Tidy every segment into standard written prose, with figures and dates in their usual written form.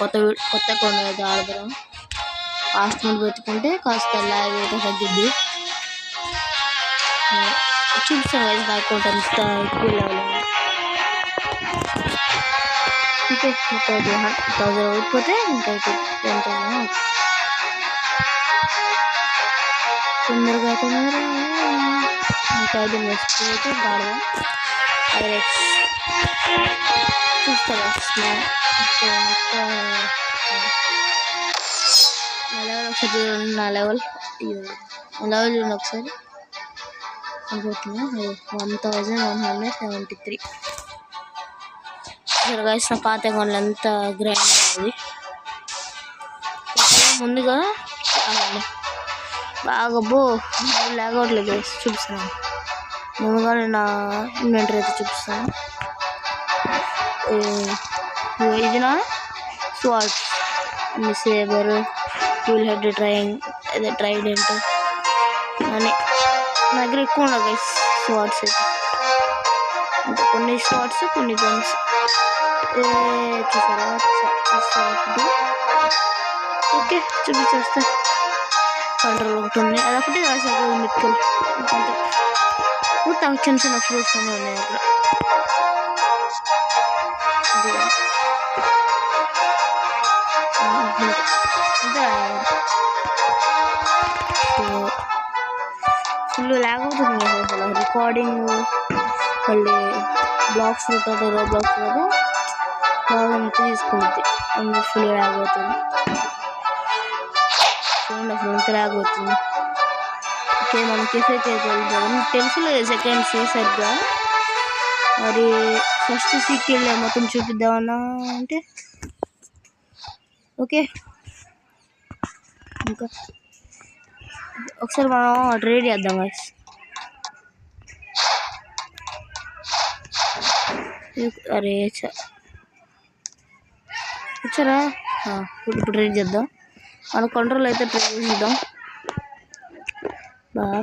కొత్త అకౌంట్ అయితే ఆడదాం. ఫాస్ట్ మోడ్ పెట్టుకుంటే కాస్త లాగ్ అయితే తగ్గిద్ది. చూపిస్తాను కదా నా అకౌంట్ అంతా ఎక్కువ లెవెల్. ఓకే 1000 అయిపోతే ఇంకా 10,000 తొందరగా ఇంకా 5 మర్చిపోతే గాడదాం. ఐరెక్స్ చూస్తాను నా లెవెల్ చూడండి ఒకసారి. అనుకుంటున్నా 1173. గైస్ నా పాత అకౌంట్లు ఎంత గ్రైండ్ ఉంది. ముందుగా బాగా లేకపోవట్లేదు చూపిస్తాను. ముందుగా నా ఇన్వెంటరీ అయితే చూపిస్తాను. ఇది నా swat sabre tool head Trident అని నా దగ్గర ఎక్కువ ఉండవు గైస్ స్వాట్స్ అయితే. అంటే కొన్ని స్వాట్స్ కొన్ని గన్స్ చూసారా ఓకే చూపించేస్తా. కంట్రోల్ ఒకటి ఉంది, అదొకటి రాసారు మిక్కలు మొత్తం చిన్న చిన్న ఫ్రూట్స్ అన్నీ ఉన్నాయి అక్కడ. ఫుల్ లాగ్ అవుతుంది అసలు రికార్డింగ్. మళ్ళీ బ్లాక్స్ ఉంటుంది బ్లాక్స్ కదా బాగా తీసుకుంటుంది, అందుకు ఫుల్ లాగ్ అవుతుంది. చూడండి అసలు ఎంత లాగ్ అవుతుంది. ఓకే మనం కెఫేకి అయితే వెళ్తాం. తెలుసులేదు సెకండ్స్ సరిగ్గా. మరి ఫస్ట్ సీట్కి వెళ్ళా మొత్తం చూపిద్దామన్నా అంటే ఓకే. ఇంకా ఒకసారి మనం ట్రేడ్ చేద్దాం గైస్. అరే వచ్చారా ఇప్పుడు ట్రేడ్ చేద్దాం. మన కంట్రోల్ అయితే ట్రేడ్ చేద్దాం.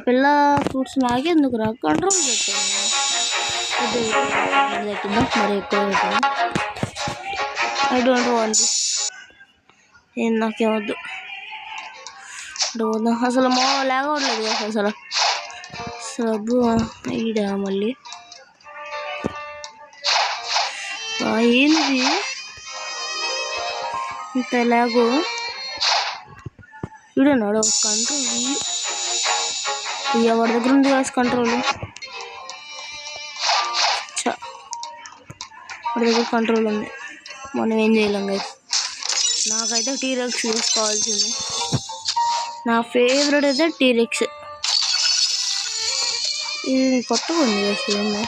పిల్ల ఫ్రూట్స్ నాకెందుకు రా కంట్రోల్ పెట్టాను. తగ్గిద్దాం మరి ఎక్కువ పెట్టాను. ఐ డోంట్ వాంట్ ఏం నాకేమొద్దు. అసలు లేకపోవట్లేదు కదా అసలు సబ్బు ఈడా మళ్ళీ ఏంది ఇంత లాగు. ఈడన్నాడు కంట్రోల్ ఎవరి దగ్గర ఉంది కాదు కంట్రోల్. వాడి దగ్గర కంట్రోల్ ఉంది, మనం ఏం చేయలేం కదా. నాకైతే టీరెక్స్ తీసుకోవాల్సింది. నా ఫేవరెట్ అయితే టీరెక్స్. ఇది కొత్తగా ఉంది కదా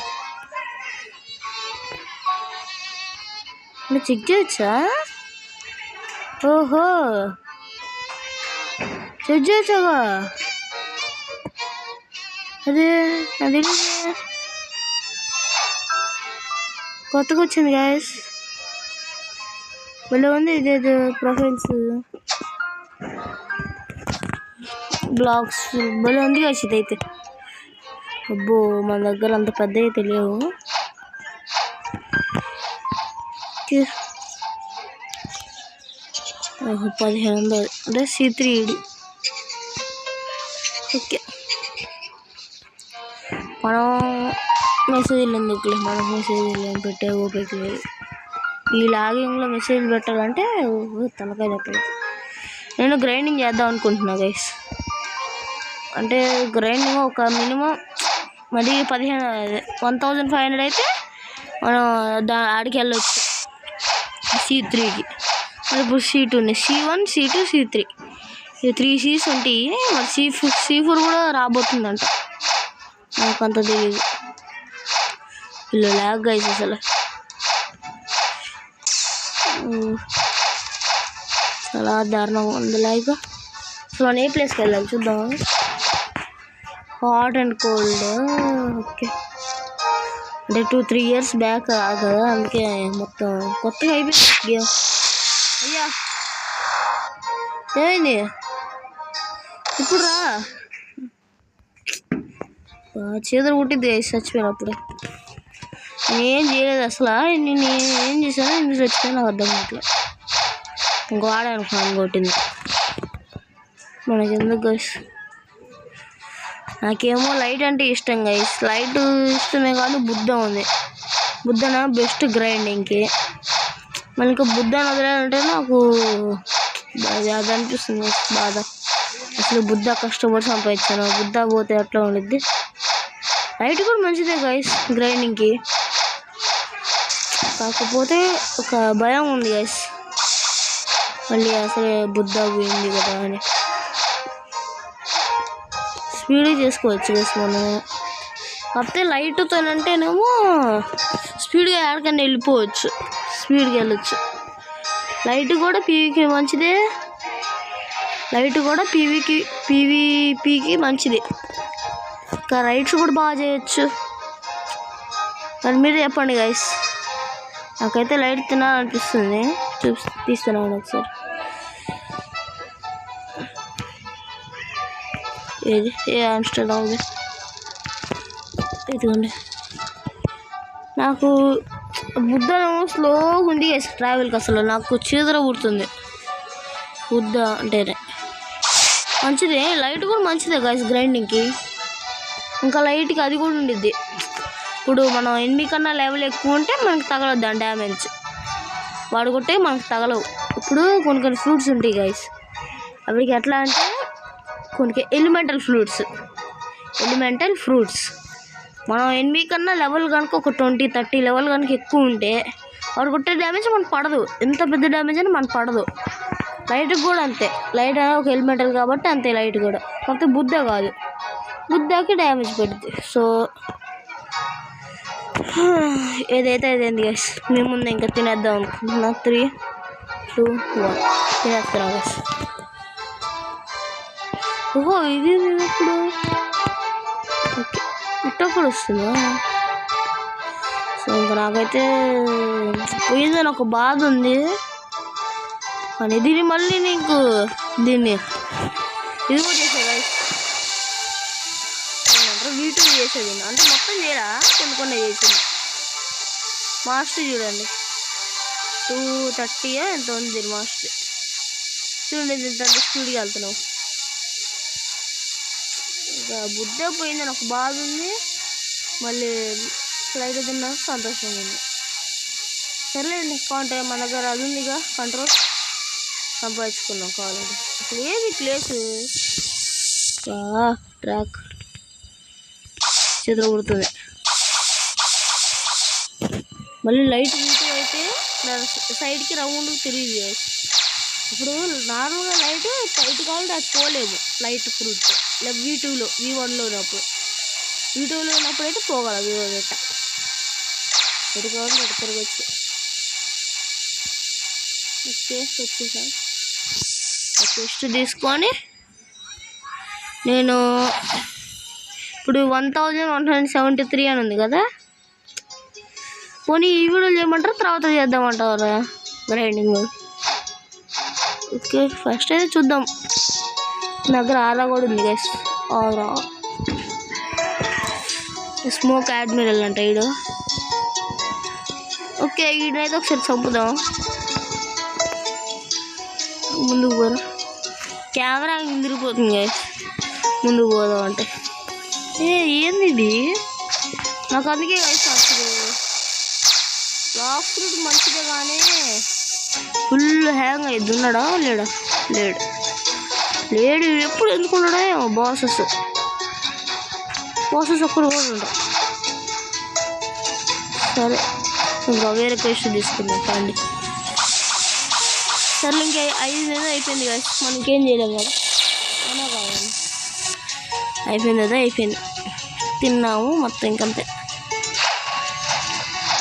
చెక్ చేయొచ్చా? ఓహో చెక్ చేయొచ్చాగా. అదే అది కొత్తగా వచ్చింది గాయస్. భలే ఉంది. ఇదేదో ప్రొఫైల్స్ బ్లాగ్స్ భలే ఉంది కాసి. ఇదైతే అబ్బో మన దగ్గర అంత పెద్ద అయితే లేవు. 1500 అంటే C3 ఇది. ఓకే మనం మెసేజ్లు ఎందుకులే, మనం మెసేజ్లు ఏం పెట్టే ఓపిక లేదు. ఈ లాగింగ్లో మెసేజ్ పెట్టాలంటే తలకాయ నొప్పి. నేను గ్రైండింగ్ చేద్దాం అనుకుంటున్నా గైస్. అంటే గ్రైండింగ్ ఒక మినిమం మరి 1500 అయితే మనం ఆడికి వెళ్ళొచ్చు C3కి. ఇప్పుడు C2 ఉన్నాయి, C1 C2 C3 ఈ 3 Cs ఉంటాయి. మరి C4 కూడా రాబోతుందంట, నాకు అంత తెలియదు. ఇలా లాగ్ గైస్ అసలు చాలా దారుణంగా ఉంది లాగ్. సో మనం ఏ ప్లేస్కి వెళ్ళాలి చూద్దాం. Hot and cold. ఓకే అంటే 2-3 years బ్యాక్ కదా, అందుకే మొత్తం కొత్తగా అయిపోయింది గేమ్. అయ్యా ఏమైంది ఇప్పుడు రా. చేతులు కుట్టింది చచ్చిపోయినప్పుడు. నేనేం చేయలేదు అసలు. నేను ఏం చేశానో ఎందుకు చచ్చిపోయినా నాకు అర్థం కావట్లేదు. ఇంకో ఆడనుకున్నాను కొట్టింది మనకి ఎందుకు గైస్. నాకేమో లైట్ అంటే ఇష్టం గైస్. లైట్ ఇష్టమే కానీ బుద్ధ ఉంది. బుద్ధన బెస్ట్ గ్రైండింగ్కి. మనకి బుద్ధని వదిలేదంటే నాకు అది అనిపిస్తుంది బాధ. అసలు బుద్ధ కష్టపడి సంపాదించాను. బుద్ధ పోతే ఎట్లా ఉండిద్ది. లైట్ కూడా మంచిదే గైస్ గ్రైండింగ్కి. కాకపోతే ఒక భయం ఉంది గైస్, మళ్ళీ అసలే బుద్ధ పోయింది కదా అని. స్పీడ్గా చేసుకోవచ్చు గైస్ మనం. కాకపోతే లైట్తోనంటేనేమో స్పీడ్గా ఎక్కడికైనా వెళ్ళిపోవచ్చు, స్పీడ్గా వెళ్ళొచ్చు. లైట్ కూడా పీవీకి మంచిదే, లైట్ కూడా పీవీపీకి మంచిది. ఇంకా రైడ్స్ కూడా బాగా చేయొచ్చు. మరి మీరు చెప్పండి గైస్. నాకైతే లైట్ తినాలనిపిస్తుంది. తీస్తున్నాను ఒకసారి. ఏది ఏ ఆమ్స్టర్డామ్ ఇదిగోండి. నాకు బుద్ధ స్లోగా ఉంది గైస్ ట్రావెల్కి. అసలు నాకు చీదర పుడుతుంది బుద్ధ అంటేనే. మంచిదే, లైట్ కూడా మంచిదే గైస్ గ్రైండింగ్కి. ఇంకా లైట్కి అది కూడా ఉండిద్ది. ఇప్పుడు మనం ఎనిమిది కన్నా లెవెల్ ఎక్కువ ఉంటే మనకు తగలదు దాని డ్యామేజ్. వాడు కొట్టే మనకు తగలవు. ఇప్పుడు కొన్ని ఫ్రూట్స్ ఉంటాయి గైస్, అవికి ఎట్లా అంటే కొన్ని ఎలిమెంటల్ ఫ్రూట్స్ మనం ఎనిమిది కన్నా లెవెల్ కనుక ఒక 20-30 లెవెల్ కనుక ఎక్కువ ఉంటే వాడు కొట్టే డ్యామేజ్ మనకు పడదు. ఎంత పెద్ద డ్యామేజ్ అని మనకు పడదు. లైట్కి కూడా అంతే. లైట్ అనేది ఒక ఎలిమెంటల్ కాబట్టి అంతే లైట్ కూడా. కాకపోతే బుద్ధ కాదు, బుద్ధకి డ్యామేజ్ పడుతుంది. సో ఏదైతే అదేంటి గైస్, మేము ముందు ఇంకా తినేద్దాం అనుకుంటున్నా. 3, 2, 1 తినేస్తాను గైస్. ఓహో ఇది ఇప్పుడు ఇట్ట కూడా వస్తుందా? సో ఇంకా నాకైతే పోయిందని ఒక బాధ ఉంది. కానీ దీన్ని మళ్ళీ నీకు దీన్ని ఇది కూడా చేసే గైస్, V2 చేసేది అంటే మొత్తం చేయరా, కొన్ని చేసింది. మాస్టర్ చూడండి 230 ఎంత ఉంది మాస్టర్. చూడండి ఎంత స్పీడ్గా వెళ్తున్నావు. ఇంకా బుద్ధ పోయిందని ఒక బాధ ఉంది, మళ్ళీ ఫ్లైట్ తిన్నాక సంతోషంగా ఉంది. సరేలేండి, కాంట్రాక్ట్ మన దగ్గర అది ఉందిగా కంట్రోల్, సంపాదించుకున్నాం కావాలంటే. అసలు ఏది ప్లేసు ట్రాక్ చేతులు కొడుతుంది. మళ్ళీ లైట్ V2 అయితే సైడ్కి రౌండ్ తిరిగి. ఇప్పుడు నార్మల్గా లైట్ ఇటు కావాలంటే అది పోలేము. లైట్ ఫ్రూట్ V2లో V1లో ఉన్నప్పుడు, V2లో ఉన్నప్పుడు అయితే పోగలదు. ఎట్ట ఎటు కావాలంటే అటు తిరగచ్చు. వచ్చేసా టెస్ట్ తీసుకొని నేను ఇప్పుడు 1173 అని ఉంది కదా. పోనీ ఈ వీడియో చేయమంటారు, తర్వాత చేద్దామంటారా గ్రైండింగ్? ఓకే ఫస్ట్ అయితే చూద్దాం. నా దగ్గర ఆరా కూడా ఉంది గైస్. ఆరా స్మోక్ అడ్మిరల్ అంట ఈడు. ఓకే ఈడైతే ఒకసారి చంపుదాం. ముందుకు పోదాం. కెమెరా తిరిగిపోతుంది గైస్ ముందుకు పోదాం అంటే. ఏంది ఇది? నాకు అందుకే గైస్ అసలు లాక్ ఫ్రూట్ మంచిదే కానీ ఫుల్ హ్యాంగ్ అయ్యింది. ఉన్నాడా లేడా? లేడు ఎప్పుడు ఎందుకు ఉన్నాడో ఏమో. బాసెస్ ఒక్కరు కూడా ఉండవు. సరే ఇంకా వేరే పేస్ట్ తీసుకుందాం కండి. సరే ఇంకా 5 నెలలు అయిపోయింది కదా, మనకేం చేయలేము కదా. అవునా కావాలి అయిపోయింది కదా, అయిపోయింది తిన్నాము మొత్తం ఇంకంతే.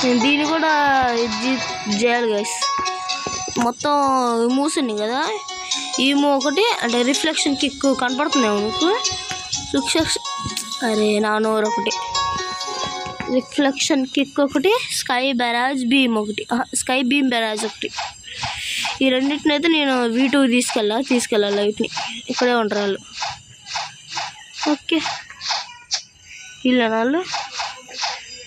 నేను దీన్ని కూడా ఇది చేయాలి గైస్. మొత్తం మూసింది కదా, ఈమో ఒకటి అంటే రిఫ్లెక్షన్ కిక్ కనపడుతున్నావు నీకు. అరే నా నోరు ఒకటి రిఫ్లెక్షన్ కిక్ ఒకటి, స్కై బీమ్ బెరాజ్ ఒకటి. ఈ రెండింటిని అయితే నేను V2 తీసుకెళ్ళాలి లైట్ని. ఇక్కడే ఉంటారు వాళ్ళు. ఓకే వీళ్ళ వాళ్ళు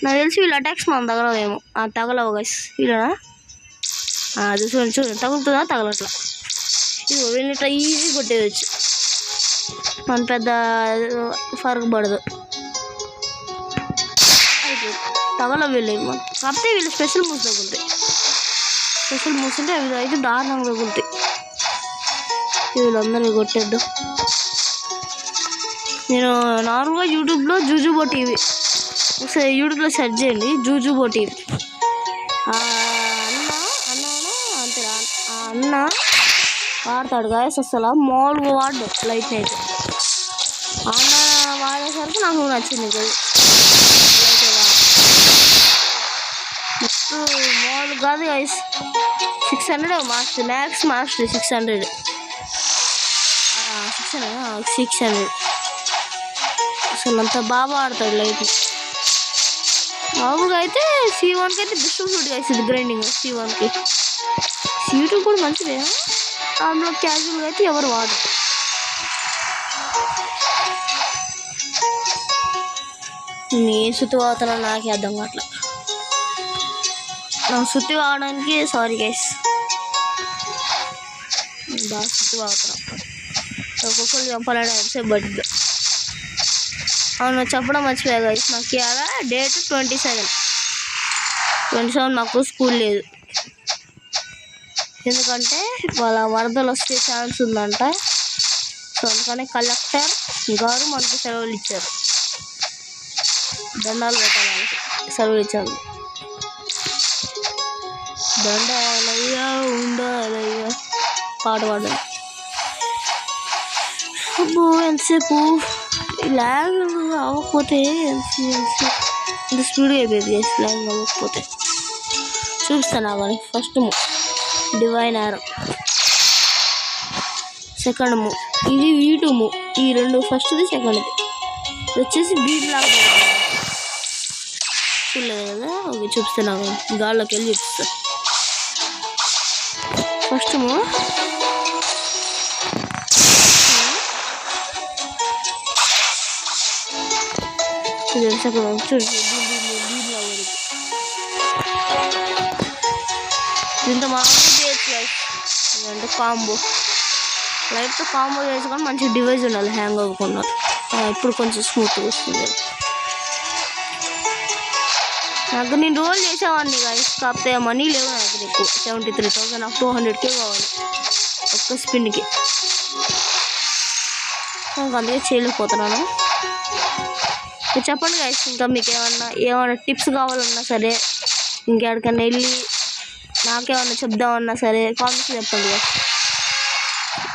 నాకు తెలిసి వీళ్ళ అటాక్స్ మనం తగలవేమో. తగలవు గైస్ వీళ్ళనా? అది చూడండి తగులుతుందా? తగలట్లా. ఇది వీళ్ళని ఇట్లా ఈజీ కొట్టేయచ్చు, మన పెద్ద ఫరక్ పడదు. తగల వీళ్ళు కాకపోతే వీళ్ళు స్పెషల్ మూవ్స్ తగులుతాయి. స్పెషల్ మూవ్స్ అంటే అవి అయితే దారుణంగా తగులుతాయి. వీళ్ళందరినీ కొట్టేద్దాం. నేను నార్మల్గా యూట్యూబ్లో జూజుబో టీవీ ఒకసారి యూట్యూబ్లో సెర్చ్ చేయండి, జూజుబో టీవీ. అంతే అన్న వాడతాడు గాయస్, అసలు మామూలుగా వాడు లైట్ అయితే. అన్న వాడేసరికి నాకు నచ్చింది కదా, మామూలు కాదు గాయస్. 600 మాస్టర్, మ్యాక్స్ మాస్టర్ 600 అసలు అంత బాగా ఆడతాడు లైట్. మామూలుగా అయితే C1కి అయితే బెస్ట్ షూట్ కాస్తుంది గ్రైండింగ్. C1కి C2 కూడా మంచిదే, అందులో క్యాజువల్గా అయితే ఎవరు వాడరు. నేను సుత్తి వాడుతున్నా, నాకే అర్థం కావట్లే. నా సుత్తి వాడడానికి సారీ గైస్, బాగా సుత్తి వాడుతున్నా. ఒక్కొక్కరు చంపాలని ఎంతసేపు పడుతుంది. అవును చెప్పడం మర్చిపోయా గైస్, నాకు ఇవాళ డేట్ 27 మాకు స్కూల్ లేదు. ఎందుకంటే వాళ్ళ వరదలు వస్తే ఛాన్స్ ఉందంట. సో అందుకని కలెక్టర్ గారు మనకు సెలవులు ఇచ్చారు, దండాలు పెట్టాలని సెలవులు ఇచ్చారు. దండాలయ్యా ఉండాలయ్యా పాట పాడాలి. అబ్బో ఎంతసేపు ల్యాగ్ అవ్వకపోతే ఎంత స్పీడ్గా అయిపోయింది. ల్యాగ్ అవ్వకపోతే చూపిస్తాను కానీ. ఫస్ట్ మూవ్ డివైన్ ఆరో, సెకండ్ మూవ్ ఇది V2 మూవ్. ఈ రెండు ఫస్ట్ది సెకండ్ది వచ్చేసి బీట్ లాగా చూడలేదు కదా. ఓకే చూపిస్తాను గాల్లోకి వెళ్ళి చూపిస్తా. ఫస్ట్ మూవ్ సెకండ్ చూడు దీంతో మామూలు చేయొచ్చు అంటే కాంబో లైట్తో కాంబో చేసుకొని మంచి డివైస్ ఉండాలి, హ్యాంగ్ అవ్వకుండా. ఇప్పుడు కొంచెం స్మూత్గా వస్తుంది. నాకు నేను రోల్ చేసేవాడిని గాయస్, కాకపోతే మనీ లేవు నా దగ్గర ఎక్కువ. 73,000, నాకు 200K కావాలి ఒక్క స్పిన్కి. నాకు అందుకే చేయలేకపోతున్నాను. చెప్పండి గాయస్, ఇంకా మీకు ఏమన్నా టిప్స్ కావాలన్నా సరే, ఇంకెక్కడికన్నా వెళ్ళి నాకేమన్నా చెప్దామన్నా సరే కామెంట్స్ చెప్పండి గాయస్.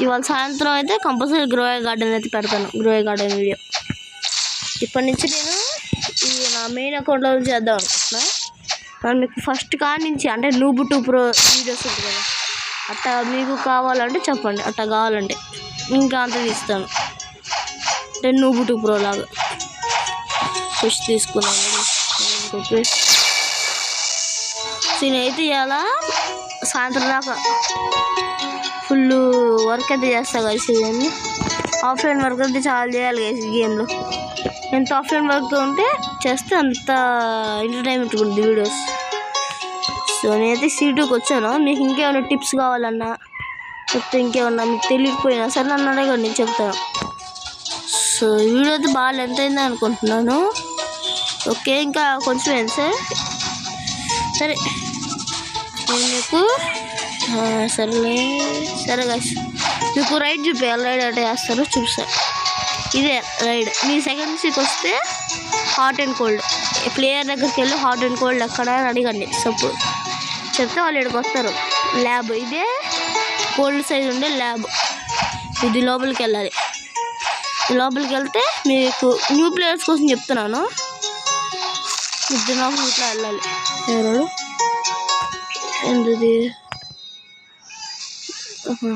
ఇవాళ సాయంత్రం అయితే కంపల్సరీ గ్రోయ్ గార్డెన్ అయితే పెడతాను, గ్రోయ్ గార్డెన్ వీడియో. ఇప్పటి నుంచి నేను ఈ నా మెయిన్ అకౌంట్లో నుంచి చేద్దాం అనుకుంటున్నా. నేను మీకు ఫస్ట్ కాడి నుంచి అంటే నూబు 2 Pro వీడియోస్ ఉంటుంది కదా, అట్టా మీకు కావాలంటే చెప్పండి. అట్టా కావాలంటే ఇంకా అంత తీస్తాను, అంటే నూబు 2 Pro లాగా. ఫిష్ తీసుకున్నాను. నేనైతే ఇవాళ సాయంత్రం దాకా ఫుల్ వర్క్ అయితే చేస్తా కలిసి. ఆఫ్లైన్ వర్క్ అయితే చాలా చేయాలి కలిసి గేమ్లో. ఎంత ఆఫ్లైన్ వర్క్ ఉంటే చేస్తే అంత ఎంటర్టైన్మెంట్ ఉంటుంది వీడియోస్. సో నేనైతే C2కి వచ్చాను. మీకు ఇంకేమైనా టిప్స్ కావాలన్నా లేకపోతే ఇంకేమన్నా మీకు తెలియకపోయినా సరే నన్ను అడగండి, నేను చెప్తాను. సో ఈ వీడియో అయితే బాగా లెంత్ అయింది అనుకుంటున్నాను. ఓకే ఇంకా కొంచెం ఏంటి సార్, సరే నేను మీకు సరే గాయస్ మీకు రైడ్ చూపించాలి. రైడ్ అంటే చేస్తారో చూపిస్తాను. ఇదే రైడ్. మీ సెకండ్ సీకి వస్తే హాట్ అండ్ కోల్డ్ ప్లేయర్ దగ్గరికి వెళ్ళి హాట్ అండ్ కోల్డ్ ఎక్కడ అని అడగండి. సపోజ్ చెప్తే వాళ్ళు ఇక్కడికి వస్తారు. ల్యాబ్ ఇదే కోల్డ్ సైజ్ ఉండే ల్యాబ్. ఇది లోపలికి వెళ్ళాలి. లోపలికి వెళ్తే మీకు న్యూ ప్లేయర్స్ కోసం చెప్తున్నాను. ఇద్దరు నాకు ఇట్లా వెళ్ళాలి. ఎవరు ఎందుది ఓకే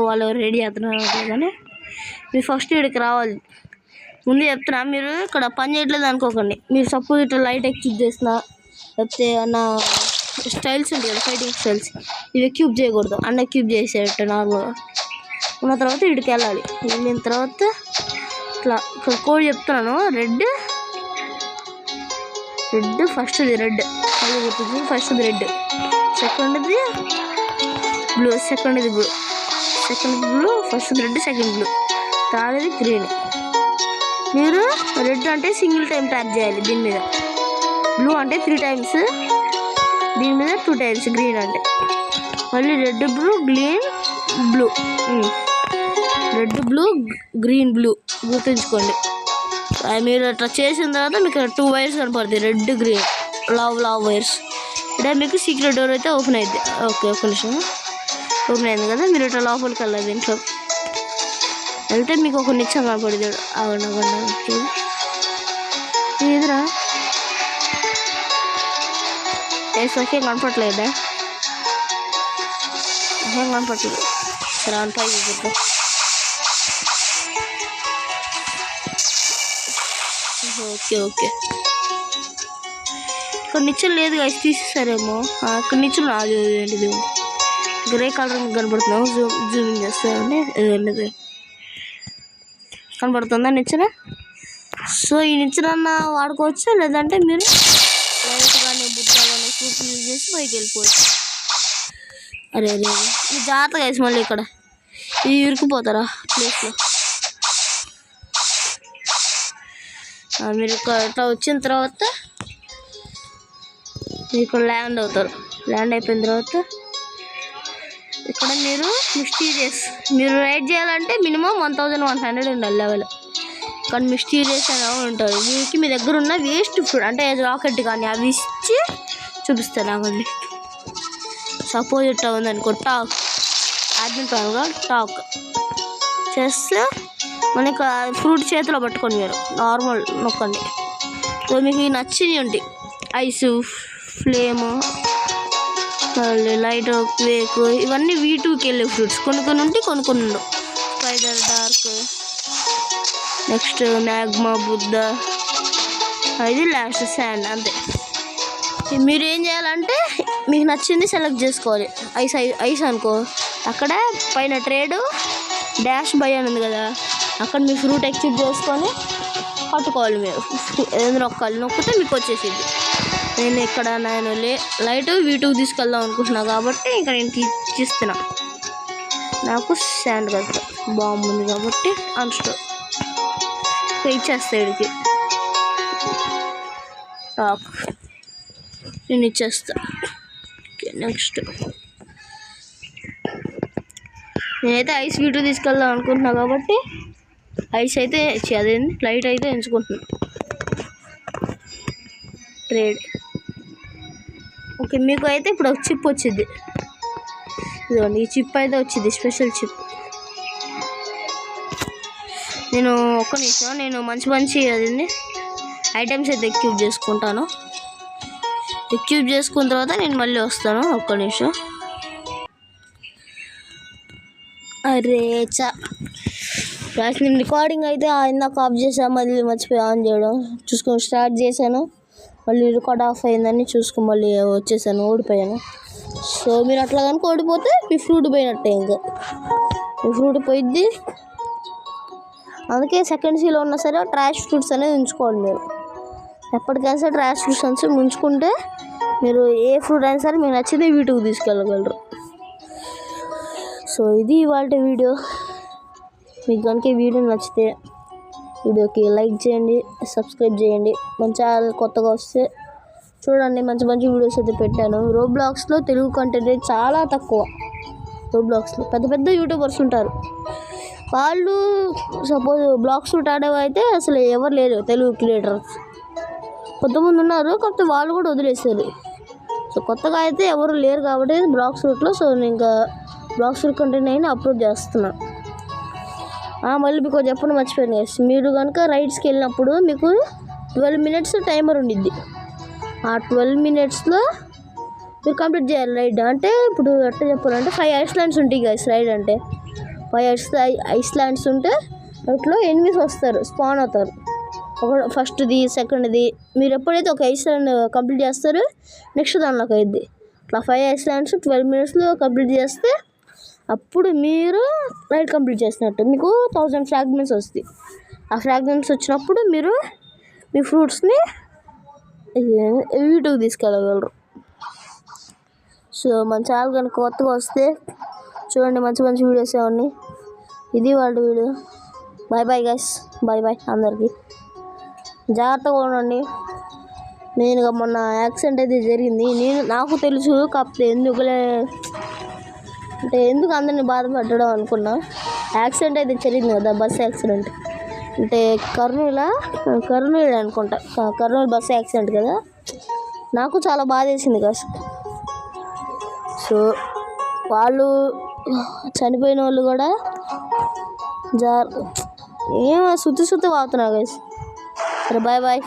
వాళ్ళు రెడీ అవుతున్నారు కానీ మీరు ఫస్ట్ ఇక్కడికి రావాలి. ముందు చెప్తున్నా, మీరు ఇక్కడ పని చేయట్లేదు అనుకోకండి. మీరు సపోజ్ ఇట్లా లైట్ ఎక్యూబ్ చేసిన లేకపోతే అన్న స్టైల్స్ ఉంటాయి కదా, ఫైటింగ్ స్టైల్స్, ఇవి ఎక్యూబ్ చేయకూడదు. అన్న ఎక్యూబ్ చేసేటట్టు నార్మల్గా ఉన్న తర్వాత ఇక్కడికి వెళ్ళాలి. వెళ్ళిన తర్వాత ఇట్లా ఇక్కడ కోడ్ చెప్తున్నాను. రెడ్ ఫస్ట్ది రెడ్, మళ్ళీ గుర్తుంది. ఫస్ట్ది రెడ్, సెకండ్ది బ్లూ, సెకండ్ది blue, first red, second blue, థర్డ్ది గ్రీన్. మీరు రెడ్ అంటే సింగిల్ టైం ట్యాప్ చేయాలి దీని మీద, బ్లూ అంటే 3 టైమ్స్, దీని మీద 2 టైమ్స్ గ్రీన్ అంటే. మళ్ళీ red blue green blue, red blue green blue గుర్తుంచుకోండి. మీరు అట్లా చేసిన తర్వాత మీకు 2 వైర్స్ కనపడుతుంది, రెడ్ గ్రీన్ లావ్ వైర్స్. అంటే మీకు సీక్రెట్ డోర్ అయితే ఓపెన్ అవుతుంది. ఓకే, ఒక నిమిషం, ఓపెన్ అయింది కదా. మీరు ఇట్లా లోపలికి వెళ్ళాలి, ఇంట్లో వెళ్తే మీకు ఒక నిత్యం కనపడతాడు. అవ్వండి ఎదురా ఏం కనపడలేదా? ఏం కనపడలేదు. సరే అని పైకి చూద్దాం. ఓకే ఇక్కడ నిచ్చెన లేదు కదా, తీసేసారేమో. ఇక్కడ నిచ్చెన రాదు, ఏంటిది గ్రే కలర్ కనపడుతున్నావు. జూమింగ్ చేస్తామండి, ఏంటిది కనపడుతుందా నిచ్చెన? సో ఈ నిచ్చెన వాడుకోవచ్చు, లేదంటే మీరు లైట్ కానీ బుద్ధ కానీ సూప్ యూజ్ చేసి పైకి వెళ్ళిపోవచ్చు. అరే ఈ జాగ్రత్తగా వేసి మళ్ళీ ఇక్కడ ఇది ఇరుక్కుపోతారా ప్లేస్లో. మీరు ఇట్లా వచ్చిన తర్వాత మీరు ఇక్కడ ల్యాండ్ అవుతారు. ల్యాండ్ అయిపోయిన తర్వాత ఇక్కడ మీరు మిస్టీరియస్ మీరు రైడ్ చేయాలంటే మినిమం 1100 ఉండాలి లెవెల్. కానీ మిస్టీరియస్ అనేవి ఉంటారు. వీరికి మీ దగ్గర ఉన్న వేస్ట్ ఫుడ్ అంటే రాకెట్ కానీ అవి ఇచ్చి చూపిస్తాను. అవ్వండి, సపోజ్ ఇట్లా ఉందనుకో, టాక్ యాడ్మిన్ పరంగా టాక్ చేస్తే మనకి ఫ్రూట్ చేతిలో పట్టుకోండి, మీరు నార్మల్ నొక్కండి. సో మీకు నచ్చినవి ఉంటాయి, ఐస్, ఫ్లేమ్, లైట్, క్వేక్, ఇవన్నీ V2కి వెళ్ళే ఫ్రూట్స్. కొన్ని ఉంటే కొన్ని ఉండవు. Spider, dark, next magma, Buddha, ఇది లాస్ట్ శాండ్. అంతే. మీరు ఏం చేయాలంటే మీకు నచ్చింది సెలెక్ట్ చేసుకోవాలి. ఐస్ అనుకో, అక్కడ పైన ట్రేడ్ డాష్ బై అని ఉంది కదా, అక్కడ మీ ఫ్రూట్ ఎక్స్చేంజ్ చేసుకొని పట్టుకోవాలి. మీరు ఏదైనా నొక్కితే మీకు వచ్చేసింది. నేను లైట్ V2 తీసుకెళ్దాం అనుకుంటున్నా కాబట్టి ఇక్కడ నేను తీస్తున్నా. నాకు శాండ్ కదా బాగుంది కాబట్టి అన్స్టోర్ ఇచ్చేస్తా. ఇడికి టాక్ నేను ఇచ్చేస్తా. నెక్స్ట్ నేనైతే ఐస్ V2 తీసుకెళ్దాం అనుకుంటున్నా కాబట్టి ఐస్ అయితే అదేంది లైట్ అయితే ఎంచుకుంటున్నా. Trade okay. మీకు అయితే ఇప్పుడు ఒక చిప్ వచ్చింది, ఇదిగోండి. ఈ చిప్ అయితే వచ్చింది, స్పెషల్ చిప్. నేను ఒక్క నిమిషం, నేను మంచి అదండి ఐటమ్స్ అయితే ఎక్యూబ్ చేసుకుంటాను. ఎక్యూబ్ చేసుకున్న తర్వాత నేను మళ్ళీ వస్తాను. ఒక్క నిమిషం. అరే నేను రికార్డింగ్ అయితే ఇందాక ఆఫ్ చేసాను, మళ్ళీ మర్చిపోయి ఆన్ చేయడం. చూసుకొని స్టార్ట్ చేశాను, మళ్ళీ రికార్డ్ ఆఫ్ అయిందని చూసుకొని మళ్ళీ వచ్చేసాను, ఓడిపోయాను. సో మీరు అట్లా కనుక ఓడిపోతే మీ ఫ్రూట్ పోయినట్టే, ఇంకా మీ ఫ్రూట్ పోయిద్ది. అందుకే సెకండ్ సీలో ఉన్నా సరే ట్రాష్ ఫ్రూట్స్ అనేది ఉంచుకోవాలి. మీరు ఎప్పటికైనా సరే ట్రాష్ ఫ్రూట్స్ అని ఉంచుకుంటే మీరు ఏ ఫ్రూట్ అయినా సరే మీకు నచ్చితే V2 తీసుకెళ్ళగలరు. సో ఇది ఇవాళ వీడియో. మీకు కనుక వీడియో నచ్చితే వీడియోకి లైక్ చేయండి, సబ్స్క్రైబ్ చేయండి. మన ఛానల్ కొత్తగా వస్తే చూడండి, మంచి వీడియోస్ అయితే పెట్టాను. రోబ్లాక్స్లో తెలుగు కంటెంట్ చాలా తక్కువ. రోబ్లాక్స్లో పెద్ద యూట్యూబర్స్ ఉంటారు, వాళ్ళు సపోజ్ బ్లాక్ షూట్ ఆడేవైతే అసలు ఎవరు లేరు తెలుగు క్రియేటర్స్. కొంతమంది ఉన్నారు, కాకపోతే వాళ్ళు కూడా వదిలేసారు. సో కొత్తగా అయితే ఎవరు లేరు కాబట్టి బ్లాక్ షూట్లో. సో నేను ఇంకా బ్లాక్ షూట్ కంటెంట్ అయినా అప్లోడ్ చేస్తున్నాను. మళ్ళీ మీకు చెప్పడం మర్చిపోయాను. మీరు కనుక రైడ్స్కి వెళ్ళినప్పుడు మీకు 12 minutes టైమర్ ఉండిద్ది. ఆ 12 minutesలో మీరు కంప్లీట్ చేయాలి రైడ్. అంటే ఇప్పుడు ఎట్లా చెప్పాలంటే 5 ఐస్లాండ్స్ ఉంటాయి గైస్. రైడ్ అంటే 5 ఐస్లాండ్స్ ఉంటే వాటిలో ఎనిమిస్ వస్తారు, స్పాన్ అవుతారు. ఫస్ట్ది, సెకండ్ది. మీరు ఎప్పుడైతే ఒక ఐస్లాండ్ కంప్లీట్ చేస్తారో నెక్స్ట్ దానిలోకి అయింది. అట్లా 5 ఐస్లాండ్స్ 12 minutesలో కంప్లీట్ చేస్తే అప్పుడు మీరు రైడ్ కంప్లీట్ చేసినట్టు. మీకు 1000 ఫ్రాగ్మెంట్స్ వస్తాయి. ఆ ఫ్రాగ్మెంట్స్ వచ్చినప్పుడు మీరు మీ ఫ్రూట్స్ని V2 తీసుకెళ్ళగలరు. సో మన ఛానల్ కనుక కొత్తగా వస్తే చూడండి, మంచి మంచి వీడియోస్ ఏమన్నీ. ఇది వాళ్ళ video. Bye bye guys, bye bye అందరికీ. జాగ్రత్తగా ఉండండి. నేను మొన్న యాక్సిడెంట్ అయితే జరిగింది, నాకు తెలుసు. కాకపోతే ఎందుకు అందరిని బాధ పెట్టడం అనుకున్నా. యాక్సిడెంట్ అయితే జరిగింది కదా, బస్ యాక్సిడెంట్. అంటే కర్నూలు అనుకుంటా, కర్నూలు బస్ యాక్సిడెంట్ కదా. నాకు చాలా బాధ వేసింది కదా. సో వాళ్ళు చనిపోయిన వాళ్ళు కూడా ఏమో సుత్తి వాగుతున్నా గైస్. సరే బాయ్ బాయ్.